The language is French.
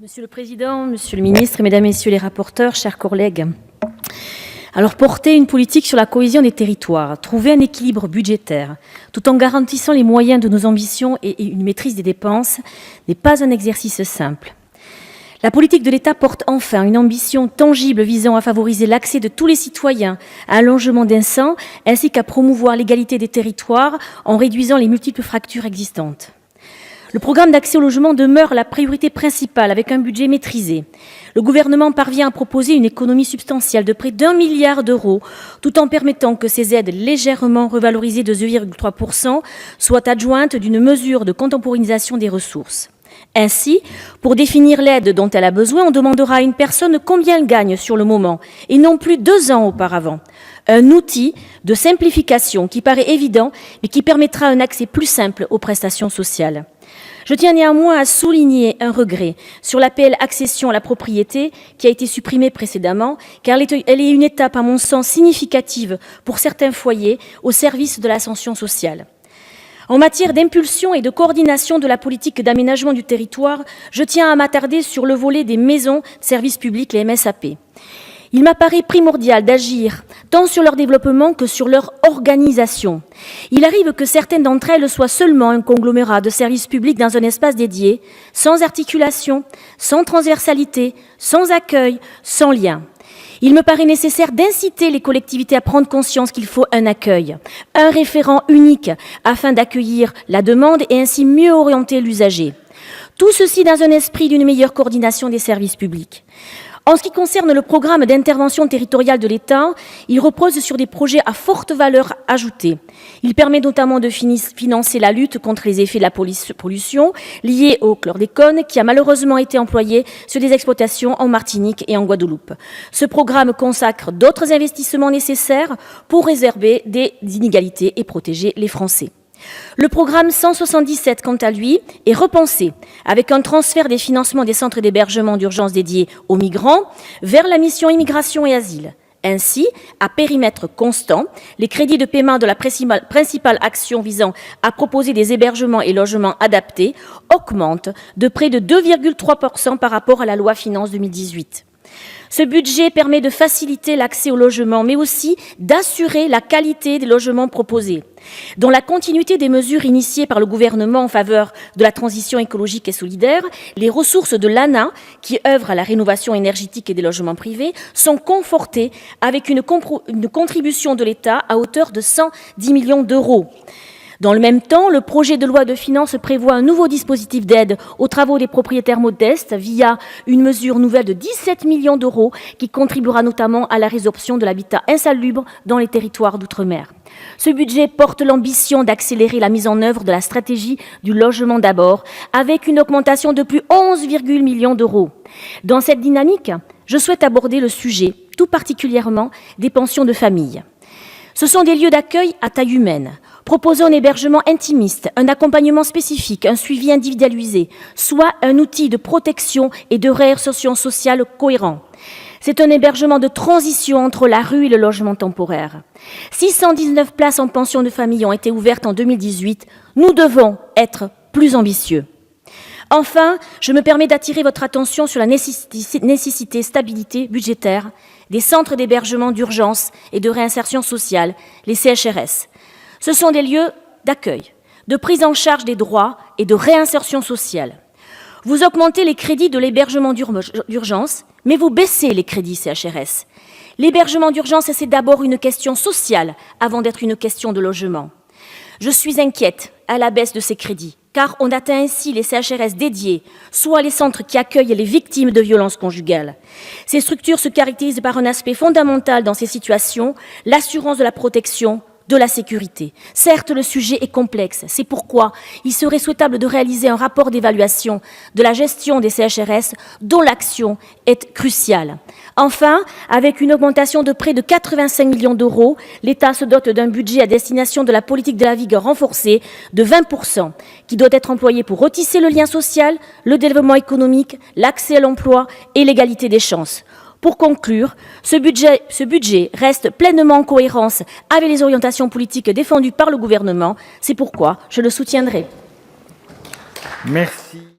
Monsieur le Président, Monsieur le Ministre, Mesdames, Messieurs les rapporteurs, chers collègues. Alors, porter une politique sur la cohésion des territoires, trouver un équilibre budgétaire, tout en garantissant les moyens de nos ambitions et une maîtrise des dépenses, n'est pas un exercice simple. La politique de l'État porte enfin une ambition tangible visant à favoriser l'accès de tous les citoyens à un logement décent, ainsi qu'à promouvoir l'égalité des territoires en réduisant les multiples fractures existantes. Le programme d'accès au logement demeure la priorité principale avec un budget maîtrisé. Le gouvernement parvient à proposer une économie substantielle de près d'1 milliard d'euros, tout en permettant que ces aides légèrement revalorisées de 2,3% soient adjointes d'une mesure de contemporanéisation des ressources. Ainsi, pour définir l'aide dont elle a besoin, on demandera à une personne combien elle gagne sur le moment, et non plus 2 ans auparavant. Un outil de simplification qui paraît évident, mais qui permettra un accès plus simple aux prestations sociales. Je tiens néanmoins à souligner un regret sur l'APL accession à la propriété qui a été supprimée précédemment, car elle est une étape, à mon sens, significative pour certains foyers au service de l'ascension sociale. En matière d'impulsion et de coordination de la politique d'aménagement du territoire, je tiens à m'attarder sur le volet des maisons de services publics, les MSAP. Il m'apparaît primordial d'agir tant sur leur développement que sur leur organisation. Il arrive que certaines d'entre elles soient seulement un conglomérat de services publics dans un espace dédié, sans articulation, sans transversalité, sans accueil, sans lien. Il me paraît nécessaire d'inciter les collectivités à prendre conscience qu'il faut un accueil, un référent unique afin d'accueillir la demande et ainsi mieux orienter l'usager. Tout ceci dans un esprit d'une meilleure coordination des services publics. En ce qui concerne le programme d'intervention territoriale de l'État, il repose sur des projets à forte valeur ajoutée. Il permet notamment de financer la lutte contre les effets de la pollution liés au chlordécone qui a malheureusement été employé sur des exploitations en Martinique et en Guadeloupe. Ce programme consacre d'autres investissements nécessaires pour résorber des inégalités et protéger les Français. Le programme 177, quant à lui, est repensé avec un transfert des financements des centres d'hébergement d'urgence dédiés aux migrants vers la mission Immigration et Asile. Ainsi, à périmètre constant, les crédits de paiement de la principale action visant à proposer des hébergements et logements adaptés augmentent de près de 2,3% par rapport à la loi Finances 2018. Ce budget permet de faciliter l'accès au logement, mais aussi d'assurer la qualité des logements proposés. Dans la continuité des mesures initiées par le gouvernement en faveur de la transition écologique et solidaire, les ressources de l'ANA, qui œuvre à la rénovation énergétique et des logements privés, sont confortées avec une contribution de l'État à hauteur de 110 millions d'euros. Dans le même temps, le projet de loi de finances prévoit un nouveau dispositif d'aide aux travaux des propriétaires modestes via une mesure nouvelle de 17 millions d'euros qui contribuera notamment à la résorption de l'habitat insalubre dans les territoires d'outre-mer. Ce budget porte l'ambition d'accélérer la mise en œuvre de la stratégie du logement d'abord avec une augmentation de plus 11,1 millions d'euros. Dans cette dynamique, je souhaite aborder le sujet, tout particulièrement des pensions de famille. Ce sont des lieux d'accueil à taille humaine, proposant un hébergement intimiste, un accompagnement spécifique, un suivi individualisé, soit un outil de protection et de réinsertion sociale cohérent. C'est un hébergement de transition entre la rue et le logement temporaire. 619 places en pension de famille ont été ouvertes en 2018. Nous devons être plus ambitieux. Enfin, je me permets d'attirer votre attention sur la nécessité stabilité budgétaire des centres d'hébergement d'urgence et de réinsertion sociale, les CHRS. Ce sont des lieux d'accueil, de prise en charge des droits et de réinsertion sociale. Vous augmentez les crédits de l'hébergement d'urgence, mais vous baissez les crédits CHRS. L'hébergement d'urgence, c'est d'abord une question sociale avant d'être une question de logement. Je suis inquiète à la baisse de ces crédits, car on atteint ainsi les CHRS dédiés, soit les centres qui accueillent les victimes de violences conjugales. Ces structures se caractérisent par un aspect fondamental dans ces situations, l'assurance de la protection, de la sécurité. Certes, le sujet est complexe. C'est pourquoi il serait souhaitable de réaliser un rapport d'évaluation de la gestion des CHRS dont l'action est cruciale. Enfin, avec une augmentation de près de 85 millions d'euros, l'État se dote d'un budget à destination de la politique de la vigueur renforcée de 20%, qui doit être employé pour retisser le lien social, le développement économique, l'accès à l'emploi et l'égalité des chances. Pour conclure, ce budget reste pleinement en cohérence avec les orientations politiques défendues par le gouvernement. C'est pourquoi je le soutiendrai. Merci.